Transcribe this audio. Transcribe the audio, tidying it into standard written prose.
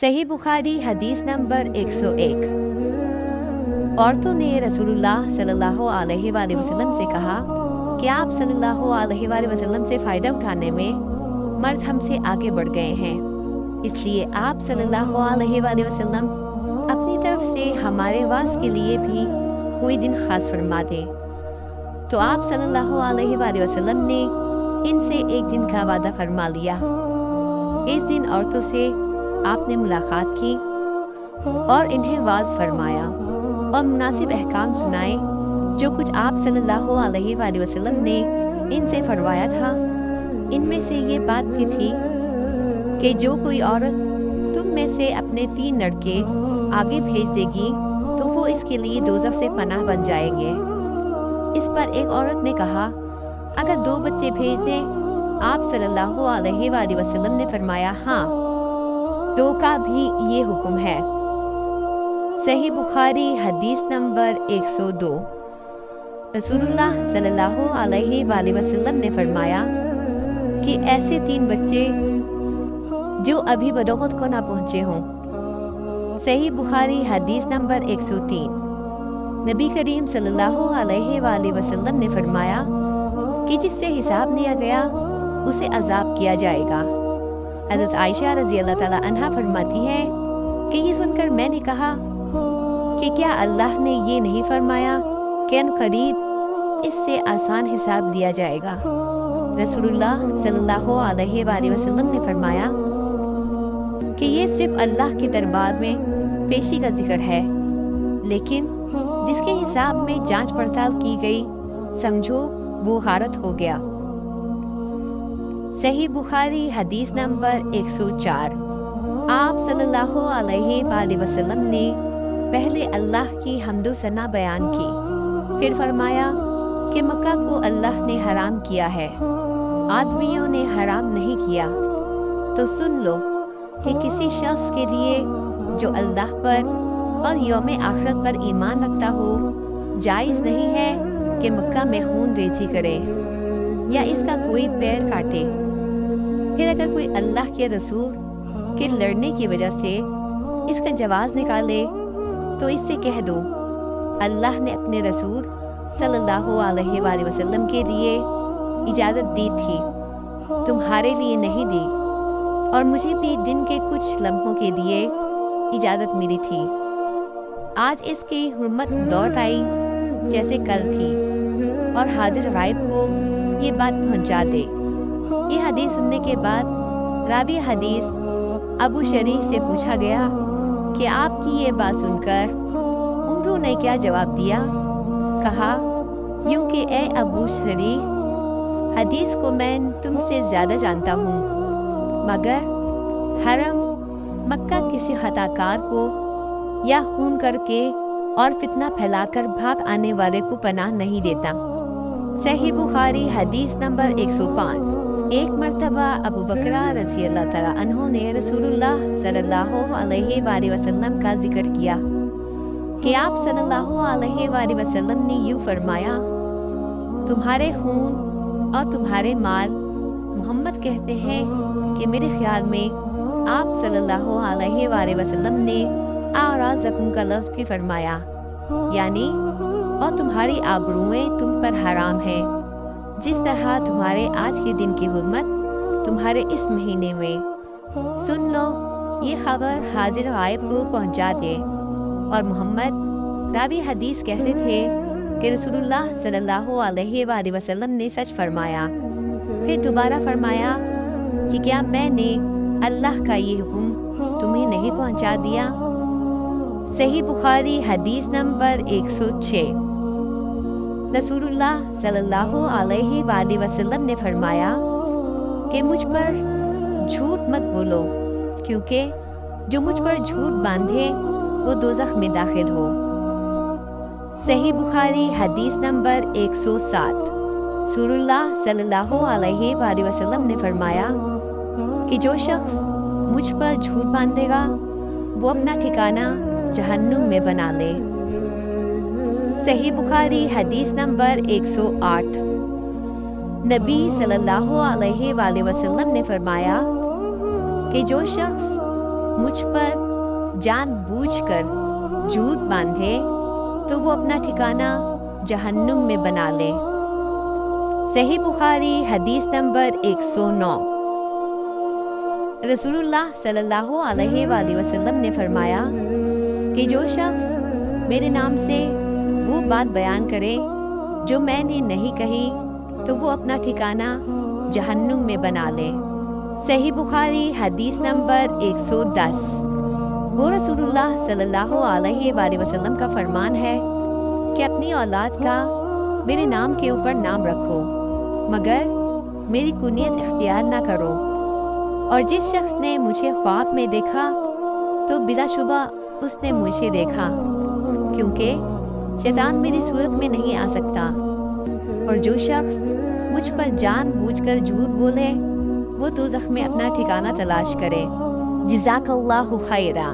सही बुखारी हदीस नंबर 101। औरतों ने रसूलुल्लाह सल्लल्लाहु अलैहि वसल्लम से कहा कि आप सल्लल्लाहु अलैहि वसल्लम से फ़ायदा उठाने में मर्द हमसे आगे बढ़ गए हैं, इसलिए आप सल्लल्लाहु अलैहि वसल्लम अपनी तरफ से हमारे वास के लिए भी कोई दिन खास फरमा दें। तो आप सल्लल्लाहु अलैहि वसल्लम ने इनसे एक दिन का वादा फरमा लिया। इस दिन औरतों से आपने मुलाकात की और इन्हें वाज फरमाया और मुनासिब अहकाम सुनाए। जो कुछ आप सल्लल्लाहु अलैहि वसल्लम ने इनसे फरमाया था, इनमें से ये बात भी थी कि जो कोई औरत तुम में से अपने 3 लड़के आगे भेज देगी तो वो इसके लिए दोज़ख से पनाह बन जाएंगे। इस पर एक औरत ने कहा, अगर 2 बच्चे भेज दें। आप सल्लल्लाहु अलैहि वसल्लम ने फरमाया, हाँ, 2 का भी ये हुक्म है। सही बुखारी हदीस नंबर 102। रसूलुल्लाह सल्लल्लाहु अलैहि वसल्लम ने फरमाया कि ऐसे 3 बच्चे जो अभी बदौलत को ना पहुंचे हों। सही बुखारी हदीस नंबर 103। नबी करीम सल्लल्लाहु अलैहि वसल्लम ने फरमाया कि जिससे हिसाब लिया गया उसे अजाब किया जाएगा। हज़रत आयशा रज़ी अल्लाह ताला अन्हा फरमाती है कि ये सुनकर मैंने कहा कि क्या अल्लाह ने ये नहीं फरमाया कि अनक़रीब इससे आसान हिसाब दिया जाएगा। रसूलुल्लाह सल्लल्लाहु अलैहि वसल्लम ने फरमाया कि ये सिर्फ अल्लाह के दरबार में पेशी का जिक्र है, लेकिन जिसके हिसाब में जांच पड़ताल की गई, समझो वो गारत हो गया। सही बुखारी हदीस नंबर 104। आप सल्लल्लाहु अलैहि वसल्लम ने पहले अल्लाह की हम्दो सना बयान की, फिर फरमाया कि मक्का को अल्लाह ने हराम किया है, आदमियों ने हराम नहीं किया। तो सुन लो कि किसी शख्स के लिए जो अल्लाह पर और यौम आखिरत पर ईमान रखता हो, जायज़ नहीं है कि मक्का में खून रेज़ी करे या इसका कोई पैर काटे। फिर अगर कोई अल्लाह के रसूल के लड़ने की वजह से इसका जवाज़ निकाले तो इससे कह दो, अल्लाह ने अपने रसूल सल्लल्लाहु अलैहि वसल्लम के लिए इजाज़त दी थी, तुम्हारे लिए नहीं दी, और मुझे भी दिन के कुछ लम्हों के लिए इजाज़त मिली थी। आज इसकी हुर्मत दौड़ आई जैसे कल थी, और हाजिर गायब को ये बात पहुंचा दे। ये हदीस सुनने के बाद रावी हदीस अबू शरीह से पूछा गया कि आपकी ये बात सुनकर उमरू ने क्या जवाब दिया। कहा, यूं कि ए अबू शरीह, हदीस को मैं तुमसे ज़्यादा जानता हूँ, मगर हरम मक्का किसी खताकार को या खून करके और फितना फैलाकर भाग आने वाले को पनाह नहीं देता। सही बुखारी हदीस नंबर 105। एक मर्तबा अबू बकरा रज़ी अल्लाह तआला अन्हु ने रसूलुल्लाह सल्लल्लाहु अलैहि वसल्लम का जिक्र किया कि आप सल्लल्लाहु अलैहि वसल्लम ने यूँ फरमाया, तुम्हारे खून और तुम्हारे माल। मोहम्मद कहते हैं कि मेरे ख्याल में आप सल्लल्लाहु अलैहि वसल्लम ने आराज़कुम का लफ्ज़ भी फरमाया, यानी और तुम्हारी आबरूएं तुम पर हराम है, जिस तरह तुम्हारे आज के दिन की हुर्मत तुम्हारे इस महीने में। सुन लो, ये खबर हाजिर गायब को पहुंचा दे। और मोहम्मद रावी हदीस कहते थे कि रसूलुल्लाह सल्लल्लाहु अलैहि वसल्लम ने सच फरमाया। फिर दोबारा फरमाया कि क्या मैंने अल्लाह का ये हुक्म तुम्हें नहीं पहुंचा दिया। सही बुखारी हदीस नंबर 106। रसूलुल्लाह सल्लल्लाहु अलैहि वसल्लम ने फरमाया कि मुझ पर झूठ मत बोलो, क्योंकि जो मुझ पर झूठ बांधे वो दोज़ख में दाखिल हो। सही बुखारी हदीस नंबर 107। रसूलुल्लाह सल्लल्लाहु अलैहि वसल्लम ने फरमाया कि जो शख्स मुझ पर झूठ बांधेगा वो अपना ठिकाना जहन्नुम में बना ले। सही बुखारी हदीस नंबर 108। नबी सल्लल्लाहु अलैहि वसल्लम ने फरमाया कि जो शख्स مجھ پر جان بوجھ کر جھوٹ باندھے تو وہ اپنا ٹھکانہ جہنم میں بنا لے۔ صحیح بخاری حدیث نمبر 109۔ رسول اللہ صلی اللہ علیہ وآلہ وسلم نے فرمایا کہ جو شخص میرے نام سے وہ بات بیان کرے جو میں نے نہیں کہی تو وہ اپنا ٹھکانہ جہنم میں بنا لے۔ صحیح بخاری حدیث نمبر 110۔ وہ رسول اللہ صلی اللہ علیہ وآلہ وسلم کا فرمان ہے کہ اپنی اولاد کا میرے نام کے اوپر نام رکھو مگر میری کنیت اختیار نہ کرو، اور جس شخص نے مجھے خواب میں دیکھا تو بلا شبہ اس نے مجھے دیکھا، کیونکہ شیطان میری صورت میں نہیں آ سکتا، اور جو شخص مجھ پر جان بوجھ کر جھوٹ بولے وہ دوزخ میں اپنا ٹھکانہ تلاش کرے۔ جزاک اللہ خیرا۔